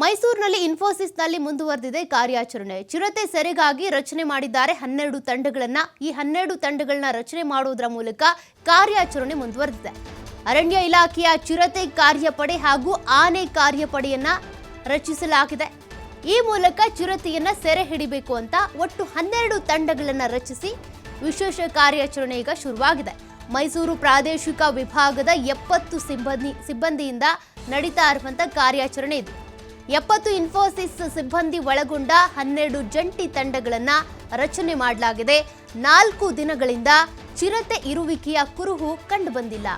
ಮೈಸೂರಿನಲ್ಲಿ ಇನ್ಫೋಸಿಸ್ನಲ್ಲಿ ಮುಂದುವರೆದಿದೆ ಕಾರ್ಯಾಚರಣೆ. ಚಿರತೆ ಸೆರೆಗಾಗಿ ರಚನೆ ಮಾಡಿದ್ದಾರೆ 12 ತಂಡಗಳನ್ನ. ಈ 12 ತಂಡಗಳನ್ನ ರಚನೆ ಮಾಡುವುದರ ಮೂಲಕ ಕಾರ್ಯಾಚರಣೆ ಮುಂದುವರೆದಿದೆ. ಅರಣ್ಯ ಇಲಾಖೆಯ ಚಿರತೆ ಕಾರ್ಯಪಡೆ ಹಾಗೂ ಆನೆ ಕಾರ್ಯಪಡೆಯನ್ನ ರಚಿಸಲಾಗಿದೆ. ಈ ಮೂಲಕ ಚಿರತೆಯನ್ನ ಸೆರೆ ಹಿಡಿಬೇಕು ಅಂತ ಒಟ್ಟು 12 ತಂಡಗಳನ್ನ ರಚಿಸಿ ವಿಶೇಷ ಕಾರ್ಯಾಚರಣೆ ಈಗ ಶುರುವಾಗಿದೆ. ಮೈಸೂರು ಪ್ರಾದೇಶಿಕ ವಿಭಾಗದ 70 ಸಿಬ್ಬಂದಿಯಿಂದ ನಡೀತಾ ಇರುವಂತ ಕಾರ್ಯಾಚರಣೆ ಇದು. 70 ಇನ್ಫೋಸಿಸ್ ಸಿಬ್ಬಂದಿ ಒಳಗೊಂಡ 12 ಜಂಟಿ ತಂಡಗಳನ್ನ ರಚನೆ ಮಾಡಲಾಗಿದೆ. 4 ದಿನಗಳಿಂದ ಚಿರತೆ ಇರುವಿಕೆಯ ಕುರುಹು ಕಂಡುಬಂದಿಲ್ಲ.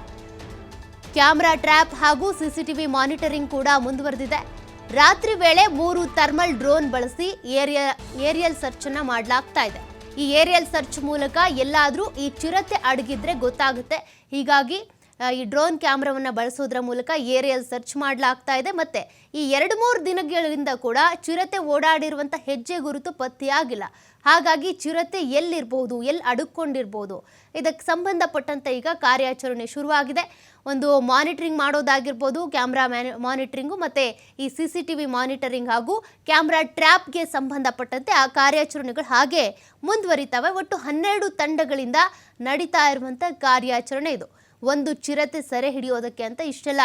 ಕ್ಯಾಮೆರಾ ಟ್ರ್ಯಾಪ್ ಹಾಗೂ ಸಿಸಿಟಿವಿ ಮಾನಿಟರಿಂಗ್ ಕೂಡ ಮುಂದುವರೆದಿದೆ. ರಾತ್ರಿ ವೇಳೆ 3 ಥರ್ಮಲ್ ಡ್ರೋನ್ ಬಳಸಿ ಏರಿಯಲ್ ಸರ್ಚ್ ಅನ್ನ ಮಾಡಲಾಗ್ತಾ ಇದೆ. ಈ ಏರಿಯಲ್ ಸರ್ಚ್ ಮೂಲಕ ಎಲ್ಲಾದ್ರೂ ಈ ಚಿರತೆ ಅಡಗಿದ್ರೆ ಗೊತ್ತಾಗುತ್ತೆ. ಹೀಗಾಗಿ ಈ ಡ್ರೋನ್ ಕ್ಯಾಮ್ರಾವನ್ನ ಬಳಸೋದ್ರ ಮೂಲಕ ಏರಿಯಲ್ ಸರ್ಚ್ ಮಾಡಲಾಗ್ತಾ ಇದೆ. ಮತ್ತೆ ಈ 2-3 ದಿನಗಳಿಂದ ಕೂಡ ಚಿರತೆ ಓಡಾಡಿರುವಂತ ಹೆಜ್ಜೆ ಗುರುತು ಪತ್ತೆಯಾಗಿಲ್ಲ. ಹಾಗಾಗಿ ಚಿರತೆ ಎಲ್ಲಿರಬಹುದು, ಎಲ್ಲಿ ಅಡಕೊಂಡಿರಬಹುದು, ಇದಕ್ಕೆ ಸಂಬಂಧಪಟ್ಟಂತೆ ಈಗ ಕಾರ್ಯಾಚರಣೆ ಶುರುವಾಗಿದೆ. ಒಂದು ಮಾನಿಟರಿಂಗ್ ಮಾಡೋದಾಗಿರ್ಬೋದು, ಕ್ಯಾಮ್ರಾ ಮಾನಿಟರಿಂಗು ಮತ್ತೆ ಈ ಸಿಸಿಟಿವಿ ಮಾನಿಟರಿಂಗ್ ಹಾಗೂ ಕ್ಯಾಮ್ರಾ ಟ್ರ್ಯಾಪ್ಗೆ ಸಂಬಂಧಪಟ್ಟಂತೆ ಆ ಕಾರ್ಯಾಚರಣೆಗಳು ಹಾಗೆ ಮುಂದುವರಿತವೆ. ಒಟ್ಟು 12 ತಂಡಗಳಿಂದ ನಡೀತಾ ಇರುವಂತ ಕಾರ್ಯಾಚರಣೆ ಇದು. ಒಂದು ಚಿರತೆ ಸೆರೆ ಹಿಡಿಯೋದಕ್ಕೆ ಅಂತ ಇಷ್ಟೆಲ್ಲ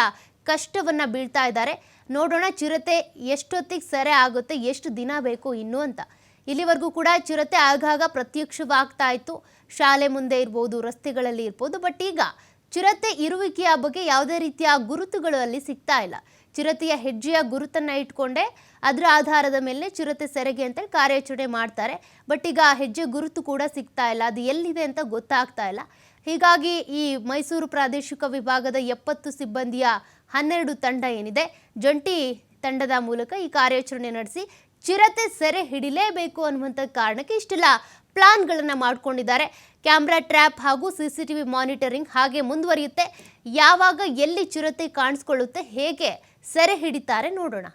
ಕಷ್ಟವನ್ನ ಬೀಳ್ತಾ ಇದ್ದಾರೆ. ನೋಡೋಣ ಚಿರತೆ ಎಷ್ಟೊತ್ತಿಗೆ ಸೆರೆ ಆಗುತ್ತೆ, ಎಷ್ಟು ದಿನ ಬೇಕು ಇನ್ನು ಅಂತ. ಇಲ್ಲಿವರೆಗೂ ಕೂಡ ಚಿರತೆ ಆಗಾಗ ಪ್ರತ್ಯಕ್ಷವಾಗ್ತಾ ಇತ್ತು, ಶಾಲೆ ಮುಂದೆ ಇರ್ಬೋದು, ರಸ್ತೆಗಳಲ್ಲಿ ಇರ್ಬೋದು. ಬಟ್ ಈಗ ಚಿರತೆ ಇರುವಿಕೆಯ ಬಗ್ಗೆ ಯಾವುದೇ ರೀತಿಯ ಗುರುತುಗಳು ಅಲ್ಲಿ ಸಿಗ್ತಾ ಇಲ್ಲ. ಚಿರತೆಯ ಹೆಜ್ಜೆಯ ಗುರುತನ್ನ ಇಟ್ಕೊಂಡೆ ಅದರ ಆಧಾರದ ಮೇಲೆ ಚಿರತೆ ಸೆರೆಗೆ ಅಂತ ಕಾರ್ಯಾಚರಣೆ ಮಾಡ್ತಾರೆ. ಬಟ್ ಈಗ ಹೆಜ್ಜೆ ಗುರುತು ಕೂಡ ಸಿಗ್ತಾ ಇಲ್ಲ, ಅದು ಎಲ್ಲಿದೆ ಅಂತ ಗೊತ್ತಾಗ್ತಾ ಇಲ್ಲ. ಹೀಗಾಗಿ ಈ ಮೈಸೂರು ಪ್ರಾದೇಶಿಕ ವಿಭಾಗದ 70 ಸಿಬ್ಬಂದಿಯ 12 ತಂಡ ಏನಿದೆ, ಜಂಟಿ ತಂಡದ ಮೂಲಕ ಈ ಕಾರ್ಯಾಚರಣೆ ನಡೆಸಿ ಚಿರತೆ ಸೆರೆ ಹಿಡಿಲೇಬೇಕು ಅನ್ನುವಂಥ ಕಾರಣಕ್ಕೆ ಇಷ್ಟೆಲ್ಲ ಪ್ಲಾನ್ಗಳನ್ನು ಮಾಡ್ಕೊಂಡಿದ್ದಾರೆ. ಕ್ಯಾಮ್ರಾ ಟ್ರ್ಯಾಪ್ ಹಾಗೂ ಸಿಸಿಟಿವಿ ಮಾನಿಟರಿಂಗ್ ಹಾಗೆ ಮುಂದುವರಿಯುತ್ತೆ. ಯಾವಾಗ ಎಲ್ಲಿ ಚಿರತೆ ಕಾಣಿಸ್ಕೊಳ್ಳುತ್ತೆ, ಹೇಗೆ ಸೆರೆ ಹಿಡಿತಾರೆ ನೋಡೋಣ.